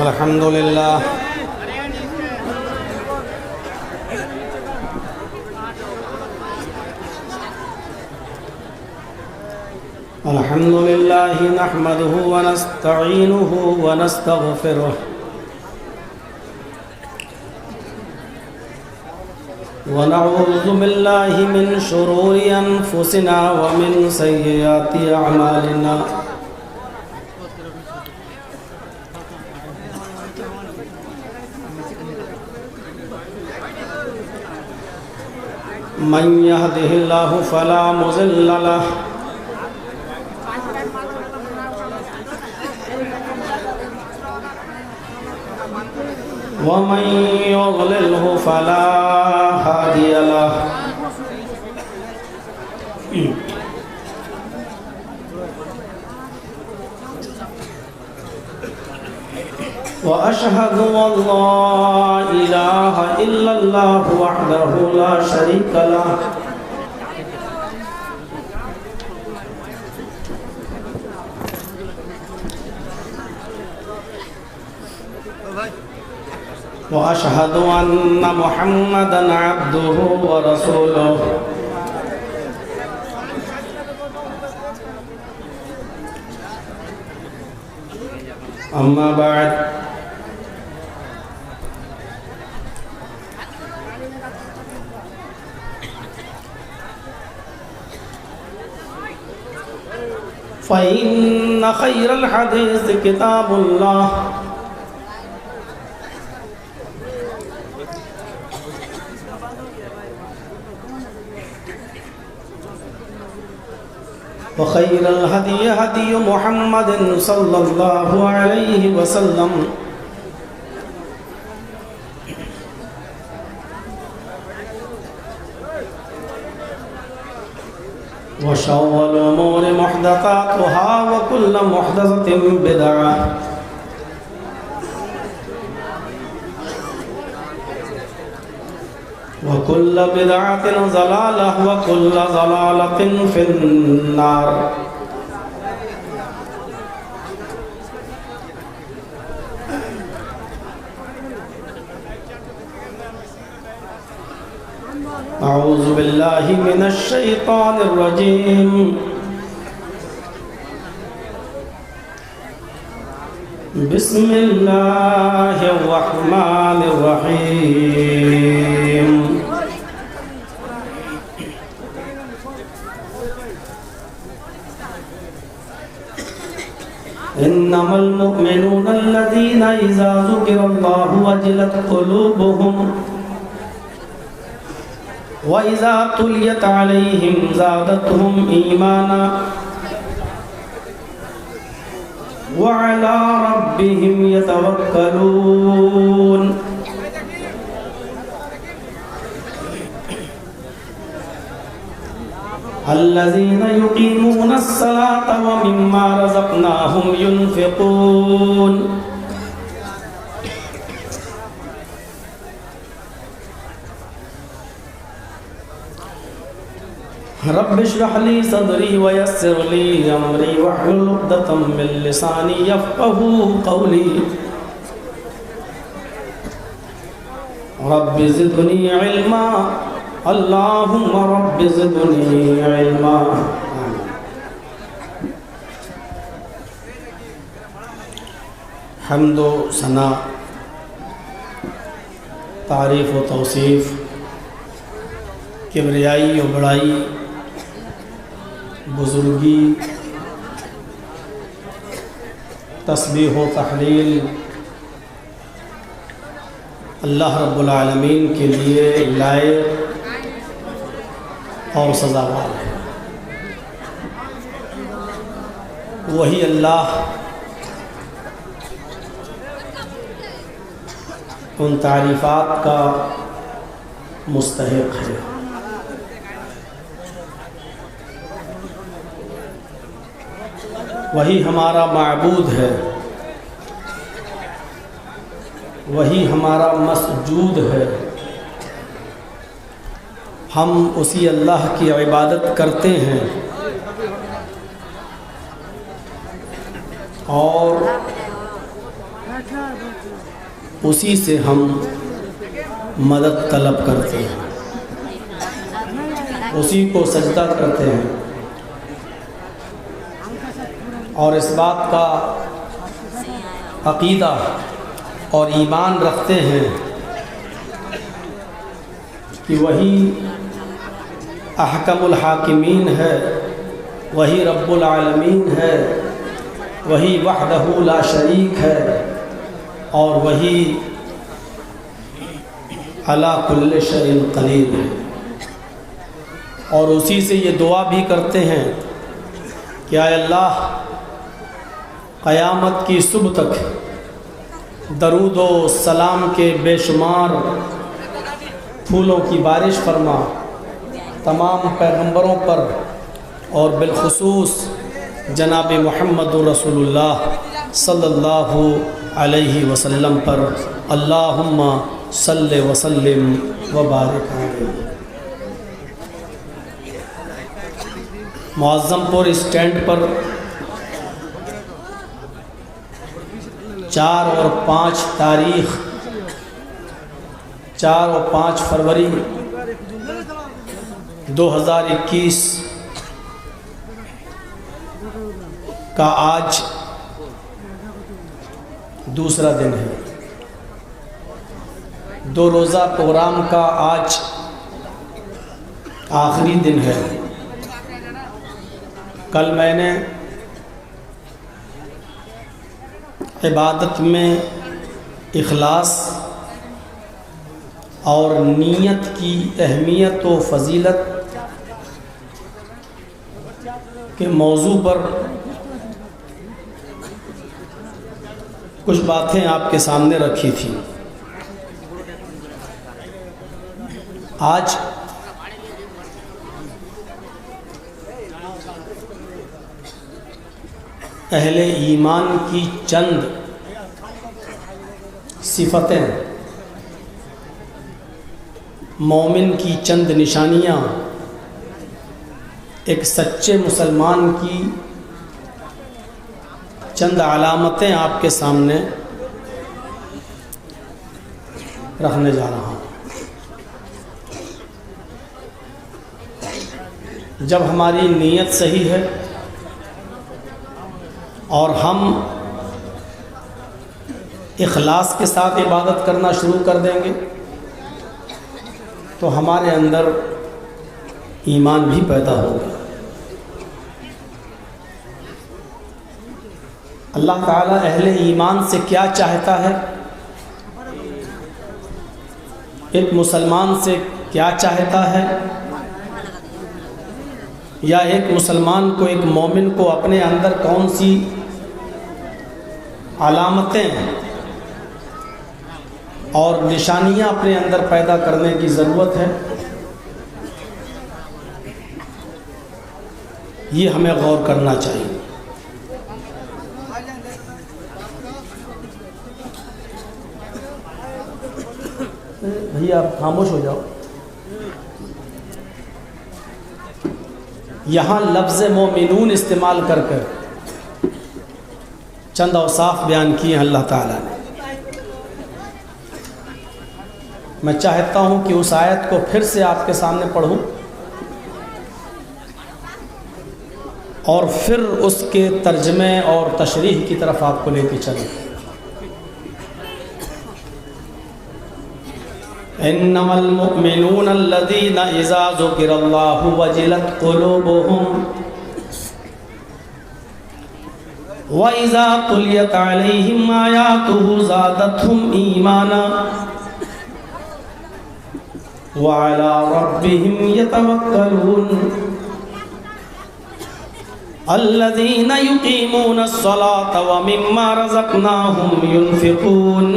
अल्हम्दुलिल्लाह अल्हम्दुलिल्लाहि नहमदुहु व नस्तईनुहु व नस्तगफिरुह व नऊज़ु बिल्लाहि मिन शुरूरि अनफुसिना व मिन सय्यिआति अअमालिना मन यहदिहिल्लाहु फला मुज़िल्ल लहु व मन युज़लिल्हु फला हादिय लहु। व अशहदु अल्ला इलाहा इल्लल्लाहु वहदहु ला शरीका लहु व अशहदु अन्ना मुहम्मदन अब्दुहु व रसूलुहु। अम्मा बाद फ़इन्न खैरल हदीस किताबुल्लाह व खैरल हदी हदी मुहम्मदिन सल्लल्लाहु अलैहि वसल्लम व शर्रुल उमूरि मुहदसातुहा व कुल्लु मुहदसतिन बिदअह व कुल्लु बिदअतिन ज़लालह व कुल्लु ज़लालतिन फिन्नार। अऊज़ु बिल्लाहि मिनश शैतानिर रजीम। बिस्मिल्लाहिर रहमानिर रहीम। इन्नमल मुमिनूना अल्लज़ीना इज़ा ज़ुकिरल्लाहु वजिलत क़ुलूबुहुम व इज़ा तुलियत अलैहिम ज़ादतहुम ईमाना व अला रब्बिहिम यतवक्कलून। अल्लज़ीना युक़ीमूनस्सलाता व मिम्मा रज़क़नाहुम युनफ़िक़ून। रब्बि इश्रह ली सदरी व यस्सिर ली अमरी वहलुल उक़दतम मिन लिसानी यफ़क़हू क़ौली। रब्बि ज़िदनी इल्मा अल्लाहुम्मा रब्बि ज़िदनी इल्मा। हम्द व सना, तारीफ़ व तौसीफ़, किबरियाई व बड़ाई, बुज़ुर्गी, तस्बीह व तहलील अल्लाह रब्बुल आलमीन के लिए लायक और सज़ावार है। वही अल्लाह उन तारीफ़ात का मुस्तहिक़ है। वही हमारा माबूद है, वही हमारा मसजूद है। हम उसी अल्लाह की इबादत करते हैं और उसी से हम मदद तलब करते हैं, उसी को सजदा करते हैं और इस बात का अक़ीदा और ईमान रखते हैं कि वही अहकमुल हाकिमीन है, वही रब्बुल आलमीन है, वही वहदहू ला शरीक है और वही अला कुल्लि शैइन क़दीर है। और उसी से ये दुआ भी करते हैं कि आए अल्लाह क़यामत की सुबह तक दरूद व सलाम के बेशुमार फूलों की बारिश फरमा तमाम पैगंबरों पर और बिलखुसूस जनाब मुहम्मद रसूलुल्लाह सल्लल्लाहु अलैहि वसल्लम पर अल्लाहुम्मा सल्ले वसल्लिम व बारिक अलैहि। मुअज़्ज़मपुर स्टैंड पर 4 और 5 तारीख 4 और 5 फरवरी 2021 का आज दूसरा दिन है। 2 रोज़ा प्रोग्राम का आज आखिरी दिन है। कल मैंने इबादत में इखलास और नीयत की अहमियत व फ़जीलत के मौजू पर कुछ बातें आपके सामने रखी थी। आज अहले ईमान की चंद सिफतें, मोमिन की चंद निशानियाँ, एक सच्चे मुसलमान की चंद अलामतें आपके सामने रखने जा रहा हूँ। जब हमारी नीयत सही है और हम इखलास के साथ इबादत करना शुरू कर देंगे तो हमारे अंदर ईमान भी पैदा होगा। अल्लाह ताला अहले ईमान से क्या चाहता है, एक मुसलमान से क्या चाहता है, या एक मुसलमान को, एक मोमिन को अपने अंदर कौन सी अलामतें और निशानियां अपने अंदर पैदा करने की ज़रूरत है, ये हमें गौर करना चाहिए। भैया आप खामोश हो जाओ। यहाँ लफ्ज़ मोमिनून इस्तेमाल कर कर चंद औसाफ बयान किए हैं अल्लाह ताला ने। मैं चाहता हूँ कि उस आयत को फिर से आपके सामने पढ़ूँ और फिर उसके तर्जमे और तशरीह की तरफ आपको लेके चलें। इन्नमल मुमिनून अल्लज़ीना इज़ा ज़ुकिरल्लाहु वजिलत क़ुलूबुहुम व इज़ा तुलियत अलैहिम आयातुहु ज़ादतहुम ईमाना व अला रब्बिहिम यतवक्कलून अल्लज़ीना युक़ीमूनस सलाता व मिम्मा रज़क़नाहुम युनफ़िक़ून।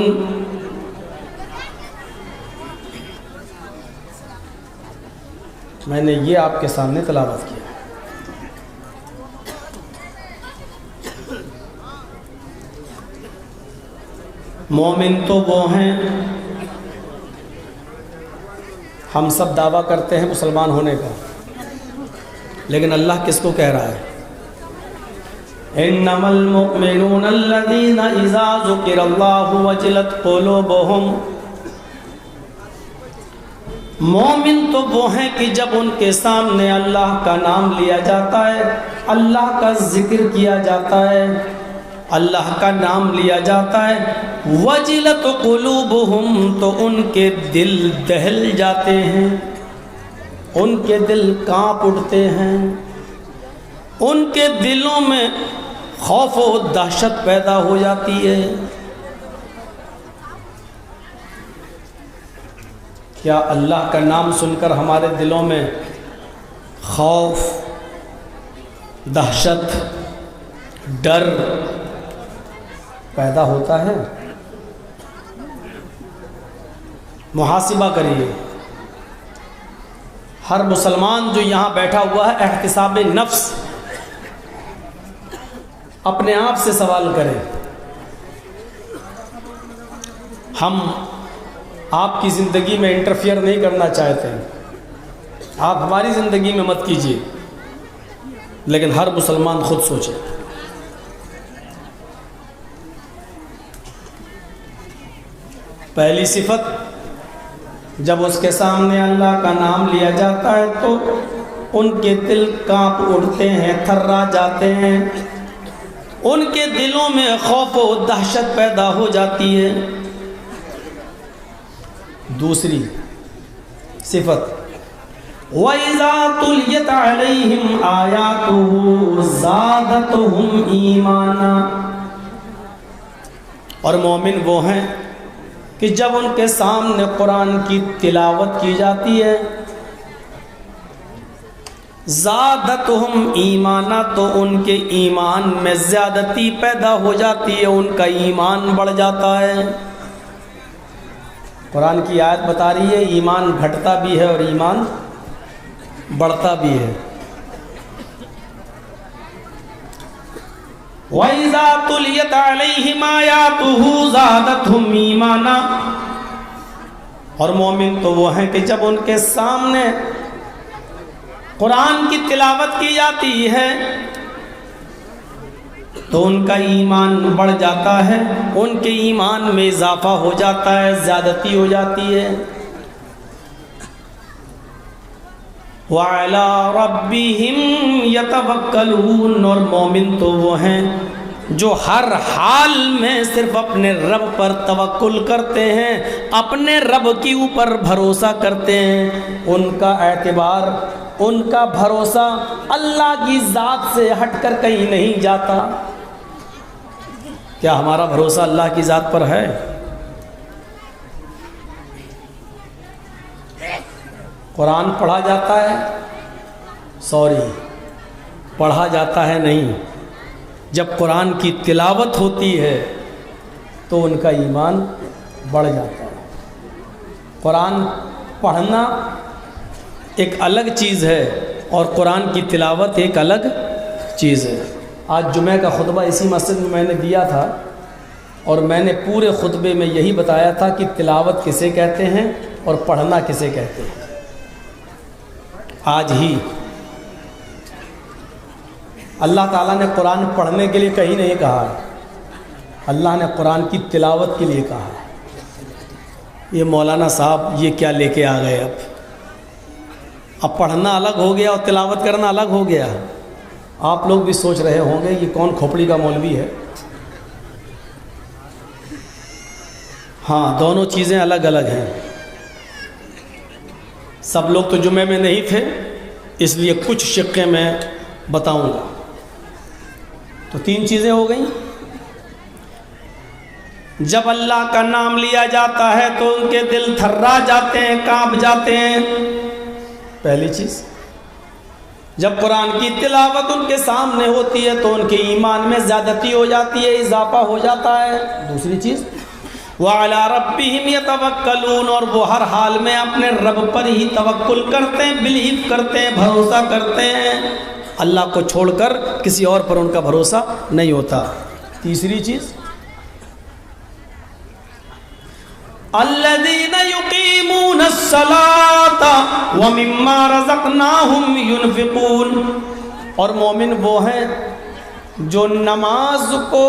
मैंने ये आपके सामने तिलावत किया। मोमिन तो वो हैं, हम सब दावा करते हैं मुसलमान होने का, लेकिन अल्लाह किसको कह रहा है? इन्नमल मुमिनून अल्लज़ीना इज़ा ज़ुकिरल्लाहु वजिलत क़ुलूबुहुम। मोमिन तो वो हैं कि जब उनके सामने अल्लाह का नाम लिया जाता है, अल्लाह का जिक्र किया जाता है, अल्लाह का नाम लिया जाता है, वजिलत क़ुलूबुहुम, तो उनके दिल दहल जाते हैं, उनके दिल कांप उठते हैं, उनके दिलों में खौफ और दहशत पैदा हो जाती है। क्या अल्लाह का नाम सुनकर हमारे दिलों में खौफ, दहशत, डर पैदा होता है? मुहासिबा करिए। हर मुसलमान जो यहाँ बैठा हुआ है, एहतिसाब नफ्स अपने आप से सवाल करें। हम आपकी ज़िंदगी में इंटरफियर नहीं करना चाहते, आप हमारी ज़िंदगी में मत कीजिए, लेकिन हर मुसलमान खुद सोचे। पहली सिफत, जब उसके सामने अल्लाह का नाम लिया जाता है तो उनके दिल कांप उठते हैं, थर्रा जाते हैं, उनके दिलों में खौफ और दहशत पैदा हो जाती है। दूसरी सिफत, वइज़ा तुलियत अलैहिम आयातुहु ज़ादतहुम ईमाना। और मोमिन वो हैं कि जब उनके सामने कुरान की तिलावत की जाती है, ज़ादतहुम ईमाना, तो उनके ईमान में ज़्यादती पैदा हो जाती है, उनका ईमान बढ़ जाता है। कुरान की आयत बता रही है ईमान घटता भी है और ईमान बढ़ता भी है। वइज़ा तुलियत अलैहिम आयातुहु ज़ादतहुम ईमाना। और मोमिन तो वो हैं कि जब उनके सामने कुरान की तिलावत की जाती है तो उनका ईमान बढ़ जाता है, उनके ईमान में इजाफा हो जाता है, ज़्यादती हो जाती है। व अला रब्बिहिम यतवक्कलून। और मोमिन तो वो हैं जो हर हाल में सिर्फ अपने रब पर तवक्कुल करते हैं, अपने रब के ऊपर भरोसा करते हैं। उनका एतबार, उनका भरोसा अल्लाह की ज़ात से हटकर कहीं नहीं जाता। क्या हमारा भरोसा अल्लाह की ज़ात पर है? कुरान पढ़ा जाता है, पढ़ा जाता है नहीं, जब कुरान की तिलावत होती है तो उनका ईमान बढ़ जाता है। कुरान पढ़ना एक अलग चीज़ है और कुरान की तिलावत एक अलग चीज़ है। आज जुमे का खुतबा इसी मस्जिद में मैंने दिया था और मैंने पूरे खुतबे में यही बताया था कि तिलावत किसे कहते हैं और पढ़ना किसे कहते हैं। आज ही अल्लाह ताला ने कुरान पढ़ने के लिए कहीं नहीं कहा है, अल्लाह ने कुरान की तिलावत के लिए कहा है। ये मौलाना साहब ये क्या लेके आ गए? अब पढ़ना अलग हो गया और तिलावत करना अलग हो गया। आप लोग भी सोच रहे होंगे ये कौन खोपड़ी का मौलवी है। हाँ, दोनों चीज़ें अलग अलग हैं। सब लोग तो जुमे में नहीं थे, इसलिए कुछ शिक्के मैं बताऊंगा। तो तीन चीज़ें हो गई। जब अल्लाह का नाम लिया जाता है तो उनके दिल थर्रा जाते हैं, कांप जाते हैं, पहली चीज़। जब कुरान की तिलावत उनके सामने होती है तो उनके ईमान में ज़्यादती हो जाती है, इजाफा हो जाता है। दूसरी चीज़, व अला रब्बिहिम यतवक्कलून, और वो हर हाल में अपने रब पर ही तवक्कुल करते हैं, बिलीव करते हैं, भरोसा करते हैं। अल्लाह को छोड़कर किसी और पर उनका भरोसा नहीं होता। तीसरी चीज़, अल्लज़ीना युक़ीमूनस्सलाता व मिम्मा रज़क़नाहुम युनफ़िक़ून। और मोमिन वो हैं जो नमाज को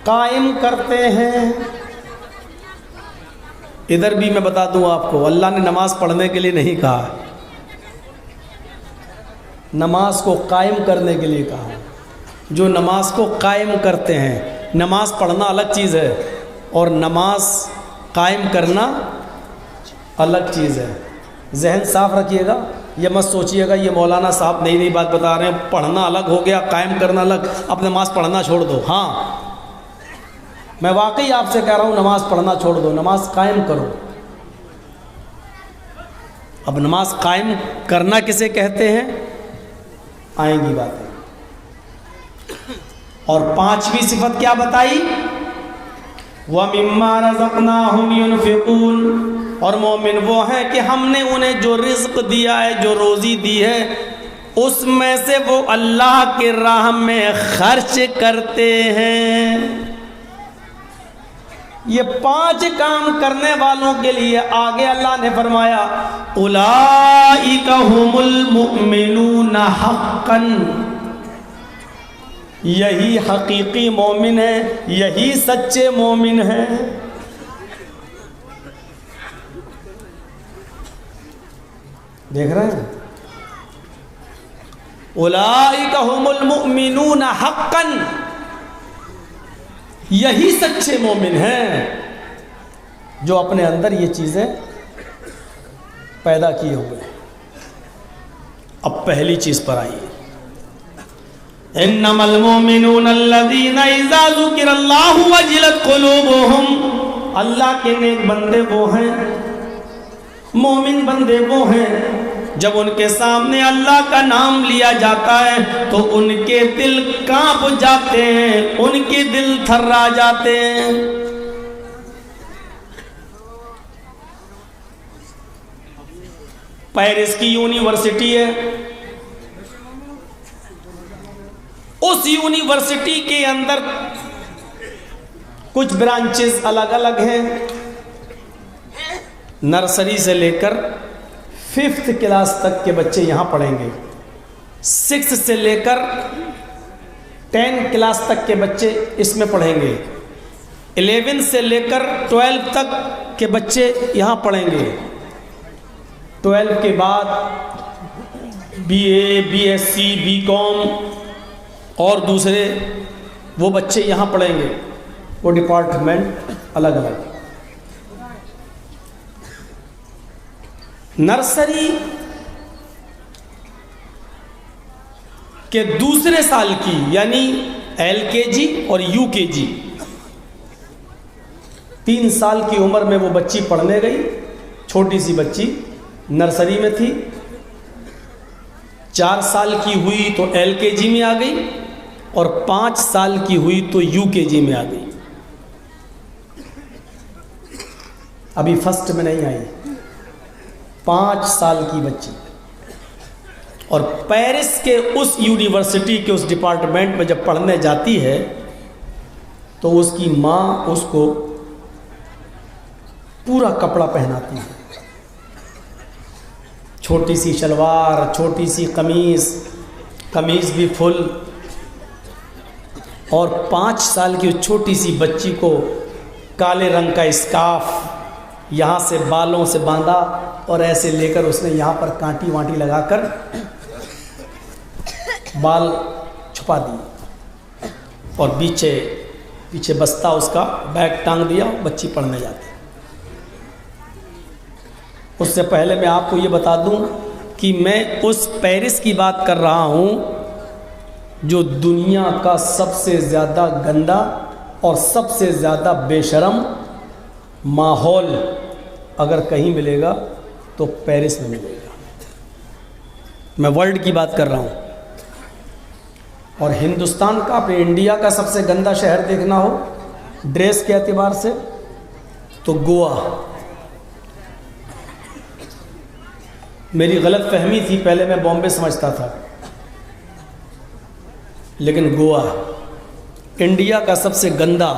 कायम करते हैं। इधर भी मैं बता दूं आपको, अल्लाह ने नमाज पढ़ने के लिए नहीं कहा, नमाज को कायम करने के लिए कहा। जो नमाज को कायम करते हैं, नमाज पढ़ना अलग चीज़ है और नमाज कायम करना अलग चीज़ है। जहन साफ रखिएगा, ये मत सोचिएगा ये मौलाना साहब नई नई बात बता रहे हैं, पढ़ना अलग हो गया, कायम करना अलग, अब नमाज पढ़ना छोड़ दो। हाँ, मैं वाकई आपसे कह रहा हूँ नमाज पढ़ना छोड़ दो, नमाज कायम करो। अब नमाज कायम करना किसे कहते हैं, आएंगी बातें। और पांचवी सिफत क्या बताई, व मिम्मा रज़क़नाहुम युनफ़िक़ून, और मोमिन वो हैं कि हमने उन्हें जो रिज़्क़ दिया है, जो रोज़ी दी है, उसमें से वो अल्लाह के राह में खर्च करते हैं। ये 5 काम करने वालों के लिए आगे अल्लाह ने फरमाया, उलाइका हुमुल मुमिनून हक़्क़न, यही हकीकी मोमिन है, यही सच्चे मोमिन हैं। देख रहे हैं, उलाइका हुमुल मुमिनून हक़्क़न, यही सच्चे मोमिन हैं जो अपने अंदर ये चीज़ें पैदा किए हुए हैं। अब पहली चीज़ पर आइए, इन्नमल मोमिनून अल्लज़ीना इज़ा ज़ुकिरल्लाहु वजिलत क़ुलूबुहुम, अल्लाह के नेक बंदे वो हैं, मोमिन बंदे वो हैं जब उनके सामने अल्लाह का नाम लिया जाता है तो उनके दिल कांप जाते हैं, उनके दिल थर्रा जाते हैं। पेरिस की यूनिवर्सिटी है, उस यूनिवर्सिटी के अंदर कुछ ब्रांचेस अलग अलग हैं। नर्सरी से लेकर 5th क्लास तक के बच्चे यहाँ पढ़ेंगे, 6 से लेकर 10 क्लास तक के बच्चे इसमें पढ़ेंगे, 11 से लेकर 12 तक के बच्चे यहाँ पढ़ेंगे, 12 के बाद BA, BSc, BCom और दूसरे वो बच्चे यहाँ पढ़ेंगे, वो डिपार्टमेंट अलग अलग। नर्सरी के दूसरे साल की यानी LKG और UKG, 3 साल की उम्र में वो बच्ची पढ़ने गई, छोटी सी बच्ची नर्सरी में थी, 4 साल की हुई तो LKG में आ गई और 5 साल की हुई तो UKG में आ गई। अभी फर्स्ट में नहीं आई, 5 साल की बच्ची। और पेरिस के उस यूनिवर्सिटी के उस डिपार्टमेंट में जब पढ़ने जाती है तो उसकी माँ उसको पूरा कपड़ा पहनाती है, छोटी सी शलवार, छोटी सी कमीज़ भी फुल, और 5 साल की उस छोटी सी बच्ची को काले रंग का स्कार्फ यहाँ से बालों से बांधा और ऐसे लेकर उसने यहाँ पर कांटी वांटी लगाकर बाल छुपा दिए और पीछे बस्ता उसका बैग टांग दिया, बच्ची पढ़ने जाती। उससे पहले मैं आपको ये बता दूं कि मैं उस पेरिस की बात कर रहा हूं जो दुनिया का सबसे ज़्यादा गंदा और सबसे ज़्यादा बेशर्म माहौल अगर कहीं मिलेगा तो पेरिस में मिलेगा। मैं वर्ल्ड की बात कर रहा हूँ। और हिंदुस्तान का, अपने इंडिया का सबसे गंदा शहर देखना हो ड्रेस के एतबार से तो गोवा। मेरी गलत फहमी थी, पहले मैं बॉम्बे समझता था, लेकिन गोवा इंडिया का सबसे गंदा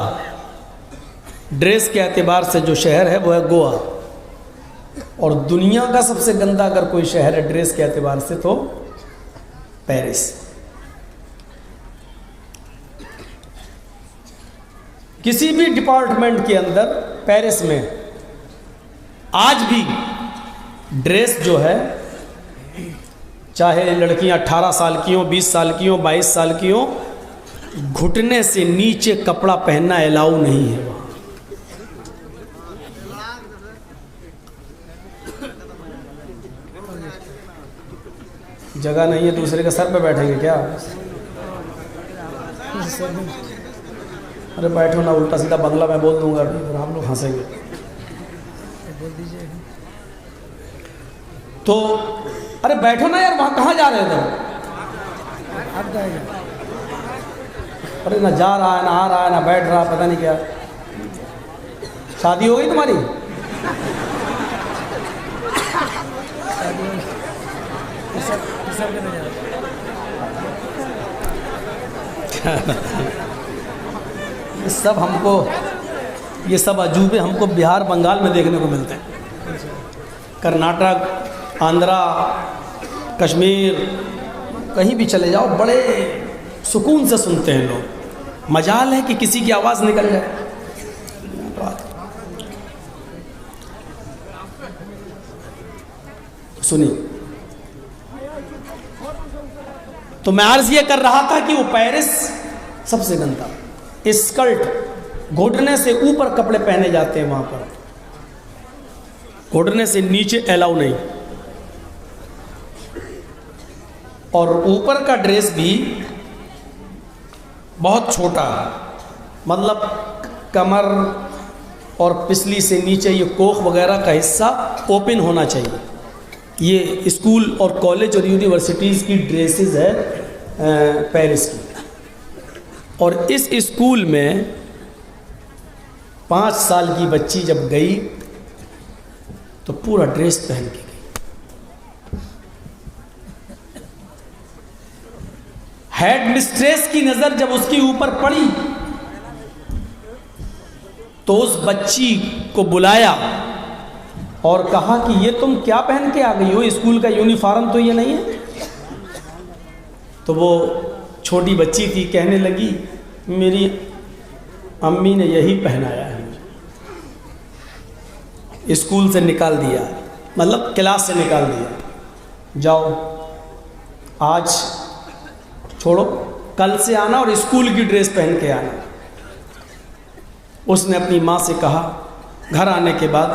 ड्रेस के एतबार से जो शहर है वो है गोवा। और दुनिया का सबसे गंदा अगर कोई शहर है ड्रेस के एतबार से तो पेरिस। किसी भी डिपार्टमेंट के अंदर पेरिस में आज भी ड्रेस जो है, चाहे लड़कियां 18 साल की हों, 20 साल की हों, 22 साल की हों, घुटने से नीचे कपड़ा पहनना अलाउ नहीं है वहाँ। जगह नहीं है, दूसरे के सर पे बैठेंगे क्या? अरे बैठो ना, उल्टा सीधा बंगला मैं बोल दूंगा अभी, और हम लोग हंसेंगे। तो अरे बैठो ना यार, वहाँ कहाँ जा रहे थे? अरे ना जा रहा है, ना आ रहा है, ना बैठ रहा है, पता नहीं क्या। शादी हो गई तुम्हारी? ये सब हमको, ये सब अजूबे हमको बिहार बंगाल में देखने को मिलते हैं। कर्नाटक, आंध्रा, कश्मीर, कहीं भी चले जाओ बड़े सुकून से सुनते हैं लोग। मजाल है कि किसी की आवाज़ निकल जाए। सुनिए, तो मैं अर्ज ये कर रहा था कि वो पेरिस सबसे गंदा, स्कर्ट घुटने से ऊपर कपड़े पहने जाते हैं वहां पर, घुटने से नीचे अलाउ नहीं, और ऊपर का ड्रेस भी बहुत छोटा, मतलब कमर और पिछली से नीचे ये कोख वगैरह का हिस्सा ओपन होना चाहिए। ये स्कूल और कॉलेज और यूनिवर्सिटीज़ की ड्रेसेस है पेरिस की। और इस स्कूल में 5 साल की बच्ची जब गई तो पूरा ड्रेस पहन के गई। हेड मिस्ट्रेस की नज़र जब उसके ऊपर पड़ी तो उस बच्ची को बुलाया और कहा कि ये तुम क्या पहन के आ गई हो, स्कूल का यूनिफॉर्म तो ये नहीं है। तो वो छोटी बच्ची थी, कहने लगी मेरी अम्मी ने यही पहनाया है, स्कूल से निकाल दिया, मतलब क्लास से निकाल दिया, जाओ आज छोड़ो, कल से आना और स्कूल की ड्रेस पहन के आना। उसने अपनी माँ से कहा, घर आने के बाद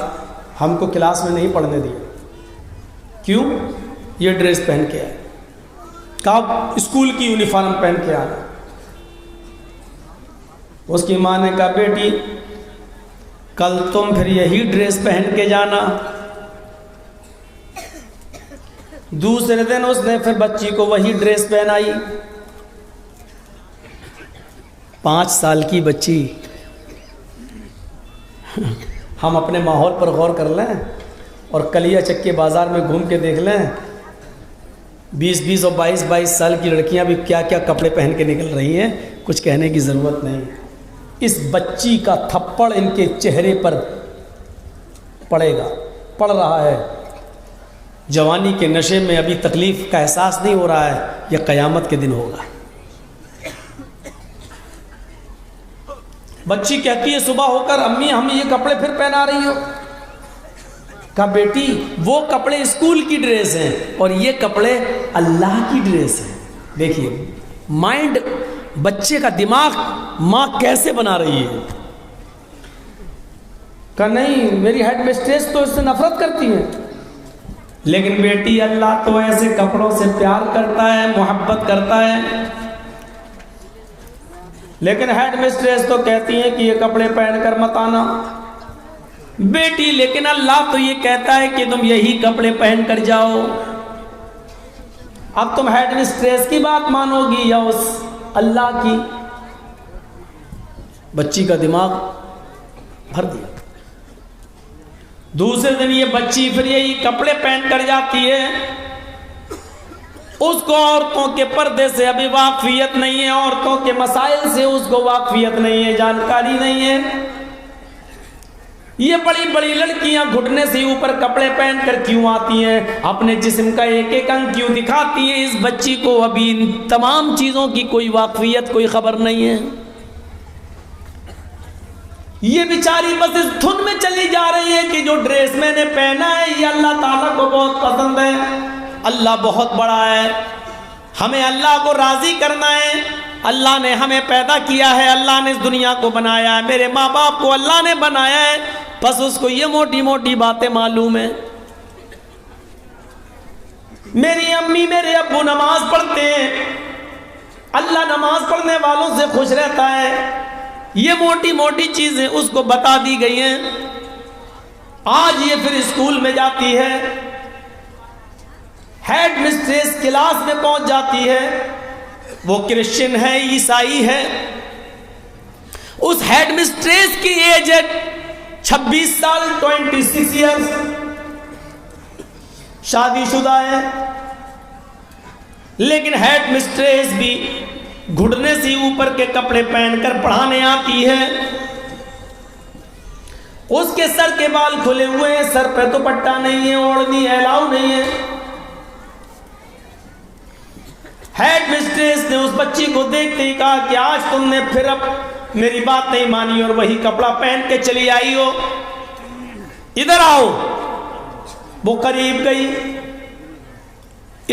हमको क्लास में नहीं पढ़ने दिया, क्यों? ये ड्रेस पहन के आए। कहा स्कूल की यूनिफॉर्म पहन के आना। उसकी माँ ने कहा बेटी कल तुम फिर यही ड्रेस पहन के जाना। दूसरे दिन उसने फिर बच्ची को वही ड्रेस पहनाई। 5 साल की बच्ची। हम अपने माहौल पर गौर कर लें और कलिया चक्के बाज़ार में घूम के देख लें, 20-20 और 22-22 साल की लड़कियां भी क्या क्या कपड़े पहन के निकल रही हैं, कुछ कहने की ज़रूरत नहीं। इस बच्ची का थप्पड़ इनके चेहरे पर पड़ेगा, पड़ रहा है। जवानी के नशे में अभी तकलीफ़ का एहसास नहीं हो रहा है, यह क़यामत के दिन होगा। बच्ची कहती है सुबह होकर, अम्मी हम ये कपड़े फिर पहना रही हो। कहा बेटी वो कपड़े स्कूल की ड्रेस हैं और ये कपड़े अल्लाह की ड्रेस हैं। देखिए माइंड, बच्चे का दिमाग माँ कैसे बना रही है। कहा नहीं मेरी हेड मिस्ट्रेस तो इससे नफरत करती है, लेकिन बेटी अल्लाह तो ऐसे कपड़ों से प्यार करता है, मोहब्बत करता है। लेकिन हेड मिस्ट्रेस तो कहती है कि ये कपड़े पहनकर मत आना। बेटी लेकिन अल्लाह तो ये कहता है कि तुम यही कपड़े पहन कर जाओ। अब तुम हेड मिस्ट्रेस की बात मानोगी या उस अल्लाह की? बच्ची का दिमाग भर दिया। दूसरे दिन ये बच्ची फिर यही कपड़े पहन कर जाती है। उसको औरतों के पर्दे से अभी वाकफियत नहीं है, औरतों के मसाइल से उसको वाकफियत नहीं है, जानकारी नहीं है। ये बड़ी बड़ी लड़कियां घुटने से ऊपर कपड़े पहनकर क्यों आती हैं, अपने जिस्म का एक एक अंग क्यों दिखाती हैं? इस बच्ची को अभी इन तमाम चीज़ों की कोई वाकफियत, कोई खबर नहीं है। ये बेचारी बस इस धुन में चली जा रही है कि जो ड्रेस मैंने पहना है ये अल्लाह ताला को बहुत पसंद है, अल्लाह बहुत बड़ा है, हमें अल्लाह को राजी करना है। अल्लाह ने हमें पैदा किया है, अल्लाह ने इस दुनिया को बनाया है, मेरे माँ बाप को अल्लाह ने बनाया है, बस उसको ये मोटी मोटी बातें मालूम है। मेरी अम्मी मेरे अब्बू नमाज पढ़ते हैं, अल्लाह नमाज पढ़ने वालों से खुश रहता है, ये मोटी मोटी चीजें उसको बता दी गई हैं। आज ये फिर स्कूल में जाती है, हेड मिस्ट्रेस क्लास में पहुंच जाती है, वो क्रिश्चियन है ईसाई है, उस हेड मिस्ट्रेस की एज है 26 साल 26 ईयर्स, शादीशुदा है, लेकिन हेड मिस्ट्रेस भी घुटने से ऊपर के कपड़े पहनकर पढ़ाने आती है। उसके सर के बाल खुले हुए हैं, सर पे दुपट्टा नहीं है, ओढ़नी अलाउ नहीं है। हेड मिस्ट्रेस ने उस बच्ची को देखते ही कहा कि आज तुमने फिर अब मेरी बात नहीं मानी और वही कपड़ा पहन के चली आई हो, इधर आओ। वो करीब गई,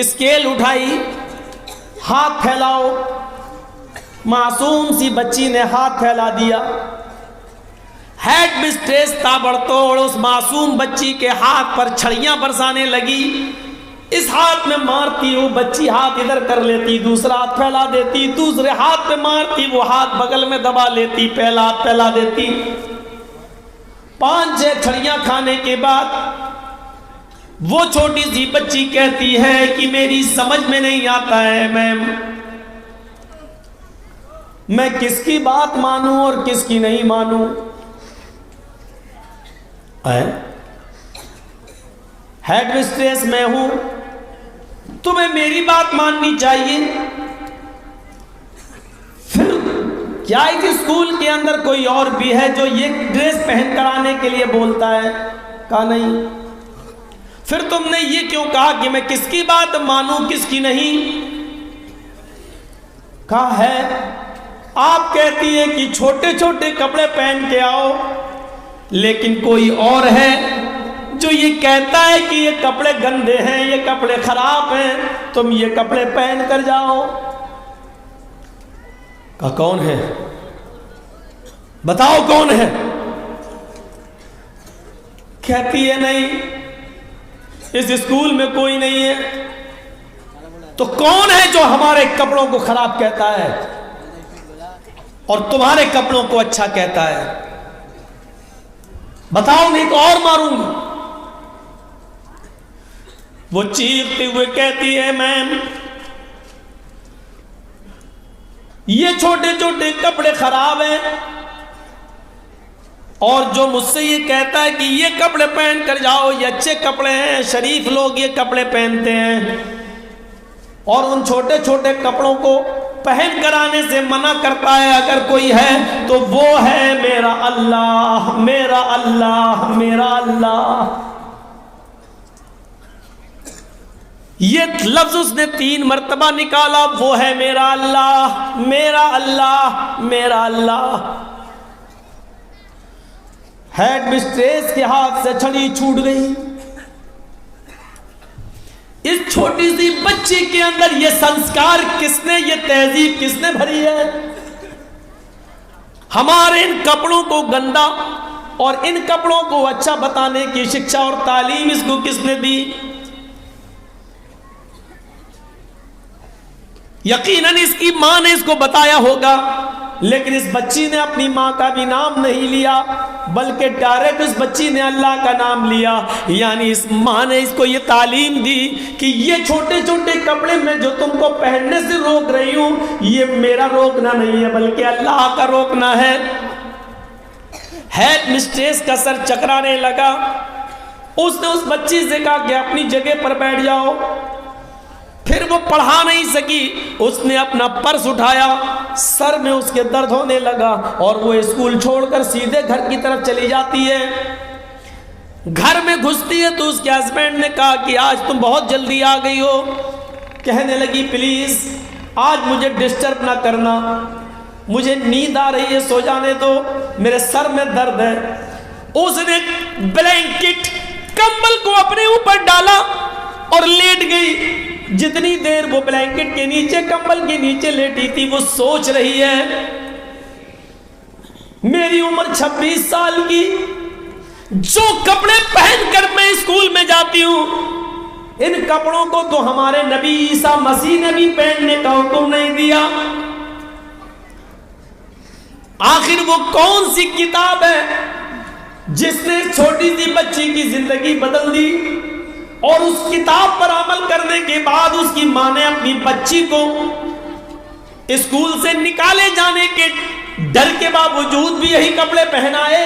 स्केल उठाई, हाथ फैलाओ, मासूम सी बच्ची ने हाथ फैला दिया। हेड मिस्ट्रेस ताबड़तोड़ उस मासूम बच्ची के हाथ पर छड़ियां बरसाने लगी, इस हाथ में मारती वो बच्ची हाथ इधर कर लेती, दूसरा हाथ फैला देती, दूसरे हाथ पे मारती, वो हाथ बगल में दबा लेती, पहला हाथ फैला देती। 5-6 छड़ियां खाने के बाद वो छोटी सी बच्ची कहती है कि मेरी समझ में नहीं आता है मैम, मैं किसकी बात मानूं और किसकी नहीं मानूं। हेड मिस्ट्रेस मैं हूं, तुम्हें मेरी बात माननी चाहिए। फिर क्या इस स्कूल के अंदर कोई और भी है जो ये ड्रेस पहन कर आने के लिए बोलता है? कहा नहीं। फिर तुमने ये क्यों कहा कि मैं किसकी बात मानूं किसकी नहीं? कहा है आप कहती है कि छोटे छोटे कपड़े पहन के आओ, लेकिन कोई और है जो ये कहता है कि ये कपड़े गंदे हैं, ये कपड़े खराब हैं, तुम ये कपड़े पहन कर जाओ। कहा कौन है? बताओ कौन है? कहती है नहीं, इस स्कूल में कोई नहीं है। तो कौन है जो हमारे कपड़ों को खराब कहता है और तुम्हारे कपड़ों को अच्छा कहता है? बताओ नहीं तो और मारूंगा। वो चीखते हुए कहती है मैम ये छोटे छोटे कपड़े खराब हैं, और जो मुझसे ये कहता है कि ये कपड़े पहन कर जाओ, ये अच्छे कपड़े हैं, शरीफ लोग ये कपड़े पहनते हैं, और उन छोटे छोटे कपड़ों को पहन कर आने से मना करता है अगर कोई है तो वो है मेरा अल्लाह, मेरा अल्लाह, मेरा अल्लाह। ये लफ्ज उसने 3 मर्तबा निकाला, वो है मेरा अल्लाह, मेरा अल्लाह, मेरा अल्लाह। हेड मिस्ट्रेस के हाथ से छड़ी छूट गई। इस छोटी सी बच्ची के अंदर ये संस्कार किसने, ये तहजीब किसने भरी है? हमारे इन कपड़ों को गंदा और इन कपड़ों को अच्छा बताने की शिक्षा और तालीम इसको किसने दी? यकीनन इसकी मां ने इसको बताया होगा, लेकिन इस बच्ची ने अपनी मां का भी नाम नहीं लिया, बल्कि डायरेक्ट इस बच्ची ने अल्लाह का नाम लिया। यानी इस मां ने इसको ये तालीम दी कि ये छोटे छोटे कपड़े में जो तुमको पहनने से रोक रही हूं, ये मेरा रोकना नहीं है बल्कि अल्लाह का रोकना है। हेड मिस्ट्रेस का सर चकराने लगा। उसने उस बच्ची से कहा कि अपनी जगह पर बैठ जाओ। फिर वो पढ़ा नहीं सकी, उसने अपना पर्स उठाया, सर में उसके दर्द होने लगा और वो स्कूल छोड़कर सीधे घर की तरफ चली जाती है। घर में घुसती है तो उसके हस्बैंड ने कहा कि आज तुम बहुत जल्दी आ गई हो। कहने लगी प्लीज आज मुझे डिस्टर्ब ना करना, मुझे नींद आ रही है, सो जाने दो, मेरे सर में दर्द है। उसने ब्लैंकेट कंबल को अपने ऊपर डाला और लेट गई। जितनी देर वो ब्लैंकेट के नीचे कंबल के नीचे लेटी थी, वो सोच रही है मेरी उम्र 26 साल की, जो कपड़े पहनकर मैं स्कूल में जाती हूं, इन कपड़ों को तो हमारे नबी ईसा मसीह ने भी पहनने का हुक्म नहीं दिया। आखिर वो कौन सी किताब है जिसने छोटी सी बच्ची की जिंदगी बदल दी? और उस किताब पर अमल करने के बाद उसकी मां ने अपनी बच्ची को स्कूल से निकाले जाने के डर के बावजूद भी यही कपड़े पहनाए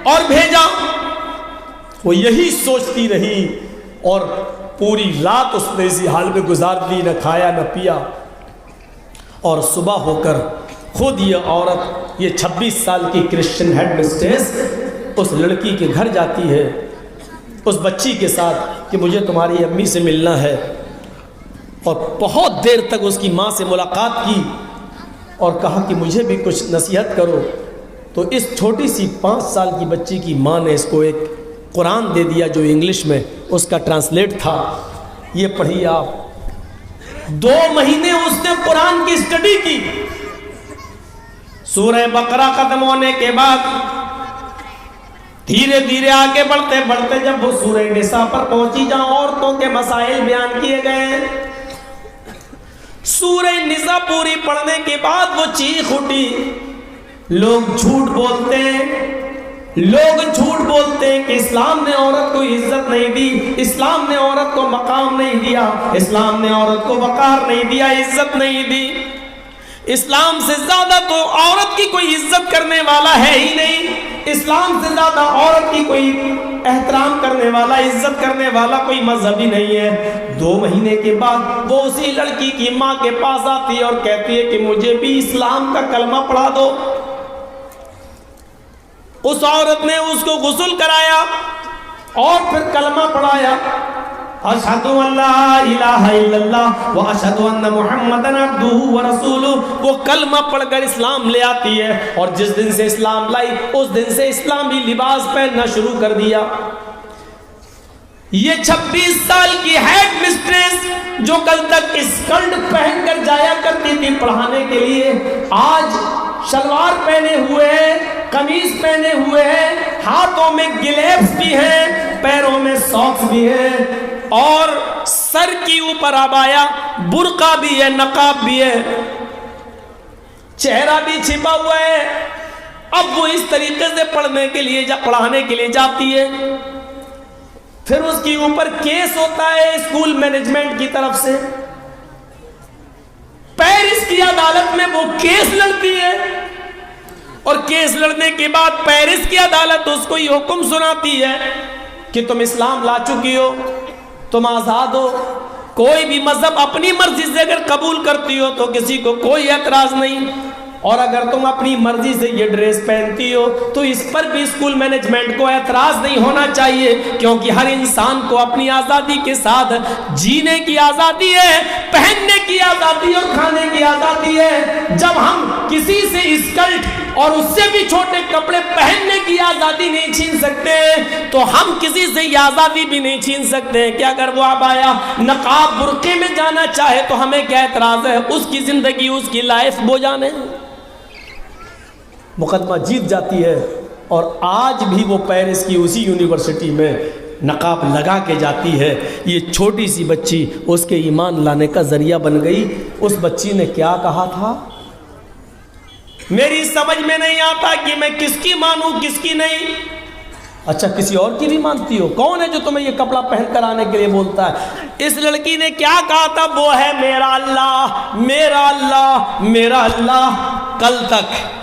और भेजा। वो यही सोचती रही और पूरी रात उसने इसी हाल में गुजार दी, न खाया न पिया। और सुबह होकर खुद ये औरत, ये 26 साल की क्रिश्चियन हेड मिस्ट्रेस उस लड़की के घर जाती है, उस बच्ची के साथ, कि मुझे तुम्हारी अम्मी से मिलना है। और बहुत देर तक उसकी माँ से मुलाकात की और कहा कि मुझे भी कुछ नसीहत करो। तो इस छोटी सी 5 साल की बच्ची की माँ ने इसको एक कुरान दे दिया जो इंग्लिश में उसका ट्रांसलेट था। ये पढ़िए आप। 2 महीने उसने कुरान की स्टडी की। सूरह बकरा खत्म होने के बाद धीरे धीरे आगे बढ़ते बढ़ते जब वो सूरह निसा पर पहुंची, जहां औरतों के मसाइल बयान किए गए हैं, सूरह निसा पूरी पढ़ने के बाद वो चीख उठी, लोग झूठ बोलते हैं, लोग झूठ बोलते हैं कि इस्लाम ने औरत को इज्जत नहीं दी, इस्लाम ने औरत को मकाम नहीं दिया, इस्लाम ने औरत को वकार नहीं दिया, इज्जत नहीं दी। इस्लाम से ज्यादा तो औरत की कोई इज्जत करने वाला है ही नहीं। इस्लाम से ज्यादा औरत की कोई एहतराम करने वाला, इज्जत करने वाला कोई मजहब ही नहीं है। 2 महीने के बाद वो उसी लड़की की माँ के पास आती है और कहती है कि मुझे भी इस्लाम का कलमा पढ़ा दो। उस औरत ने उसको गुस्ल कराया और फिर कलमा पढ़ाया, अशहदु अल्ला इलाहा इल्लल्लाह व अशहदु अन्ना मुहम्मदन अब्दुहु व रसूलुहु। वो कलमा पढ़कर इस्लाम ले आती है और जिस दिन से इस्लाम लाई उस दिन से इस्लामी लिबास पहनना शुरू कर दिया। ये 26 साल की हेड मिस्ट्रेस जो कल तक स्कर्ट पहनकर जाया करती थी पढ़ाने के लिए, आज शलवार पहने हुए है, कमीज पहने हुए है, हाथों में ग्लव्स भी हैं, पैरों में सॉक्स भी हैं और सर के ऊपर अबाया, बुर्का भी है, नकाब भी है, चेहरा भी छिपा हुआ है। अब वो इस तरीके से पढ़ने के लिए पढ़ाने के लिए जाती है। फिर उसके ऊपर केस होता है स्कूल मैनेजमेंट की तरफ से। पेरिस की अदालत में वो केस लड़ती है और केस लड़ने के बाद पेरिस की अदालत उसको ये हुक्म सुनाती है कि तुम इस्लाम ला चुकी हो, तुम आजाद हो, कोई भी मजहब अपनी मर्जी से अगर कबूल करती हो तो किसी को कोई एतराज नहीं, और अगर तुम अपनी मर्जी से ये ड्रेस पहनती हो तो इस पर भी स्कूल मैनेजमेंट को एतराज नहीं होना चाहिए, क्योंकि हर इंसान को अपनी आज़ादी के साथ जीने की आज़ादी है, पहनने की आज़ादी और खाने की आज़ादी है। जब हम किसी से स्कर्ट और उससे भी छोटे कपड़े पहनने की आज़ादी नहीं छीन सकते तो हम किसी से ये आज़ादी भी नहीं छीन सकते कि अगर वो अबाया नकाब बुर्के में जाना चाहे तो हमें क्या एतराज है, उसकी ज़िंदगी उसकी लाइफ वो जाने। मुकदमा जीत जाती है और आज भी वो पेरिस की उसी यूनिवर्सिटी में नकाब लगा के जाती है। ये छोटी सी बच्ची उसके ईमान लाने का जरिया बन गई। उस बच्ची ने क्या कहा था, मेरी समझ में नहीं आता कि मैं किसकी मानूं किसकी नहीं। अच्छा, किसी और की भी मानती हो? कौन है जो तुम्हें ये कपड़ा पहन कर आने के लिए बोलता है? इस लड़की ने क्या कहा था, वो है मेरा अल्लाह, मेरा अल्लाह, मेरा अल्लाह। कल तक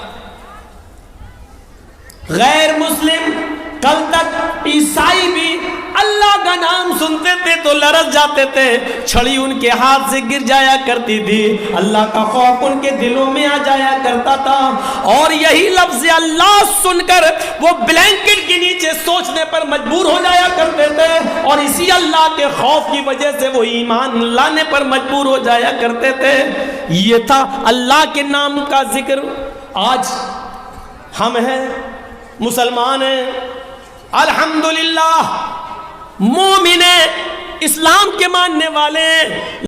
गैर मुस्लिम, कल तक ईसाई भी अल्लाह का नाम सुनते थे तो लरस जाते थे, छड़ी उनके हाथ से गिर जाया करती थी, अल्लाह का खौफ उनके दिलों में आ जाया करता था। और यही लफ्ज़ अल्लाह सुनकर वो ब्लैंकेट के नीचे सोचने पर मजबूर हो जाया करते थे और इसी अल्लाह के खौफ की वजह से वो ईमान लाने पर मजबूर हो जाया करते थे। ये था अल्लाह के नाम का जिक्र। आज हम हैं मुसलमान हैं, अल्हम्दुलिल्लाह, मोमिन हैं, इस्लाम के मानने वाले हैं।